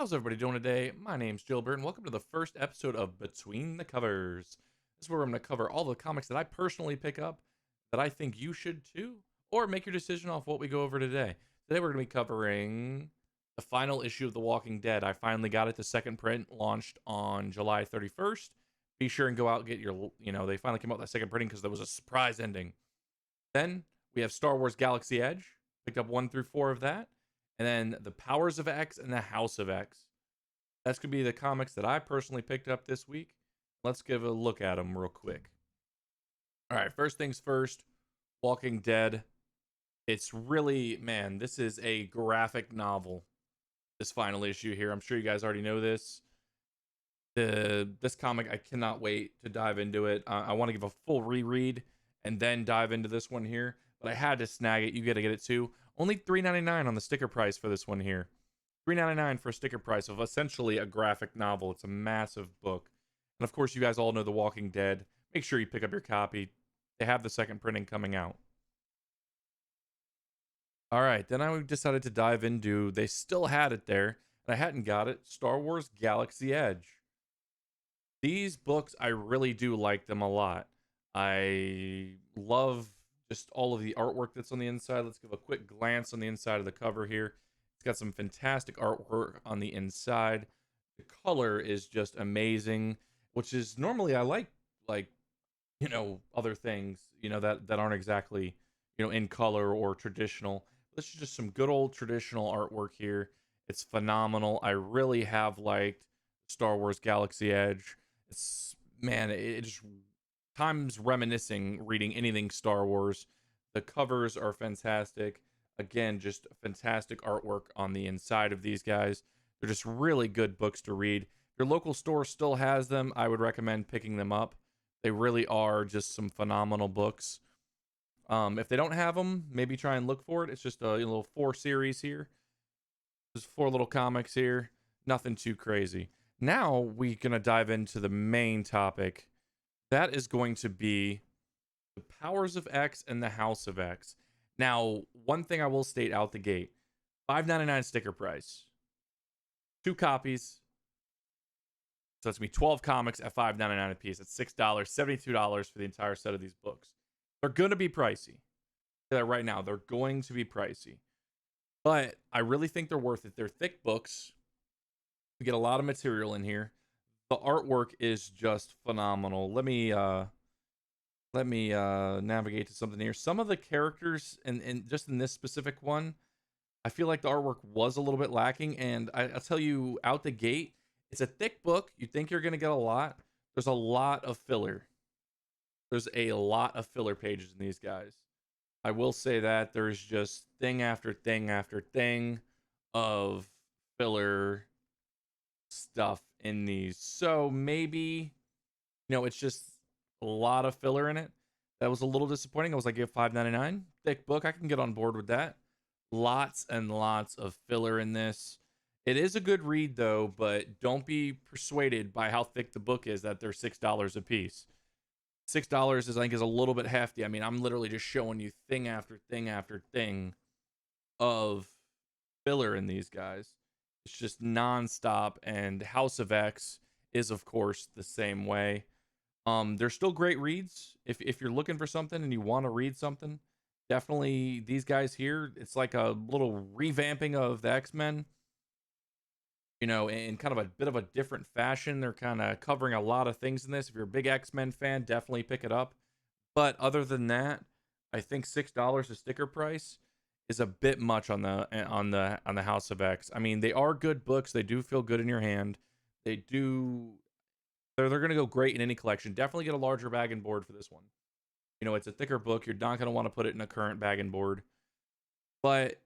How's everybody doing today? My name's Gilbert, and welcome to the first episode of Between the Covers. This is where I'm going to cover all the comics that I personally pick up that I think you should too, or make your decision off what we go over today. Today we're going to be covering the final issue of The Walking Dead. I finally got it. The second print launched on July 31st. Be sure and go out and get your, they finally came out with that second printing because there was a surprise ending. Then we have Star Wars Galaxy Edge. Picked up 1 through 4 of that. And then the Powers of X and the House of X. That's going to be the comics that I personally picked up this week. Let's give a look at them real quick. All right, first things first, Walking Dead. It's really, man, this is a graphic novel, this final issue here. I'm sure you guys already know this. This comic, I cannot wait to dive into it. I want to give a full reread and then dive into this one here. But I had to snag it. You got to get it too. Only $3.99 on the sticker price for this one here. $3.99 for a sticker price of essentially a graphic novel. It's a massive book. And of course, you guys all know The Walking Dead. Make sure you pick up your copy. They have the second printing coming out. All right, then I decided to dive into, they still had it there, and I hadn't got it, Star Wars Galaxy Edge. These books, I really do like them a lot. I love just all of the artwork that's on the inside. Let's give a quick glance on the inside of the cover here. It's got some fantastic artwork on the inside. The color is just amazing, which is normally I like other things, that aren't exactly, in color or traditional. This is just some good old traditional artwork here. It's phenomenal. I really have liked Star Wars Galaxy Edge. It's, man, it just times reminiscing reading anything Star Wars. The covers are fantastic. Again, just fantastic artwork on the inside of these guys. They're just really good books to read. If your local store still has them, I would recommend picking them up. They really are just some phenomenal books. If they don't have them, maybe try and look for it. It's just a little 4 series here. There's 4 little comics here. Nothing too crazy. Now we're going to dive into the main topic. That is going to be the Powers of X and the House of X. Now, one thing I will state out the gate, $5.99 sticker price. 2 copies. So that's going to be 12 comics at $5.99 a piece. That's $6, $72 for the entire set of these books. They're going to be pricey. Say that right now. They're going to be pricey. But I really think they're worth it. They're thick books. We get a lot of material in here. The artwork is just phenomenal. Let me navigate to something here. Some of the characters, and just in this specific one, I feel like the artwork was a little bit lacking. And I'll tell you, out the gate, it's a thick book. You think you're going to get a lot. There's a lot of filler. There's a lot of filler pages in these guys. I will say that there's just thing after thing after thing of filler stuff in these. So maybe, it's just a lot of filler in it. That was a little disappointing. I was like, give $5.99. Thick book. I can get on board with that. Lots and lots of filler in this. It is a good read, though, but don't be persuaded by how thick the book is that they're $6 a piece. $6 is, I think, is a little bit hefty. I mean, I'm literally just showing you thing after thing after thing of filler in these guys. It's just nonstop, and House of X is, of course, the same way. They're still great reads. If you're looking for something and you want to read something, definitely these guys here. It's like a little revamping of the X-Men, in kind of a bit of a different fashion. They're kind of covering a lot of things in this. If you're a big X-Men fan, definitely pick it up. But other than that, I think $6 a sticker price is a bit much on the House of X. I mean, they are good books. They do feel good in your hand. They're going to go great in any collection. Definitely get a larger bag and board for this one. It's a thicker book. You're not going to want to put it in a current bag and board. But,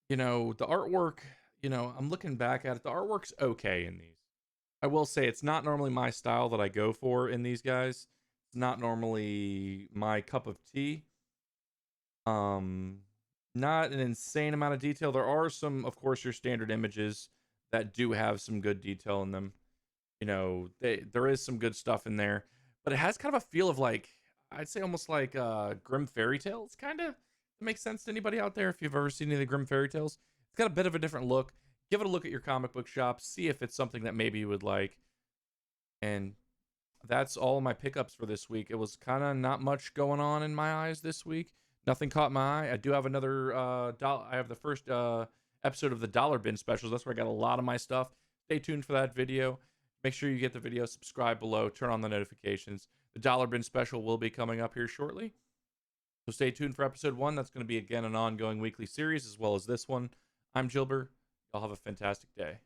the artwork, I'm looking back at it. The artwork's okay in these. I will say it's not normally my style that I go for in these guys. It's not normally my cup of tea. Not an insane amount of detail. There are some, of course, your standard images that do have some good detail in them. There is some good stuff in there, but it has kind of a feel of like, I'd say almost like Grimm fairy tales, kind of. It makes sense to anybody out there if you've ever seen any of the Grimm fairy tales. It's got a bit of a different look. give it a look at your comic book shop, see if it's something that maybe you would like. And that's all my pickups for this week. It was kind of not much going on in my eyes this week. Nothing caught my eye. I do have another I have the first episode of the Dollar Bin specials. That's where I got a lot of my stuff. Stay tuned for that video. Make sure you get the video, subscribe below, turn on the notifications. The Dollar Bin special will be coming up here shortly. So stay tuned for episode 1. That's going to be again an ongoing weekly series as well as this one. I'm Gilbert. Y'all have a fantastic day.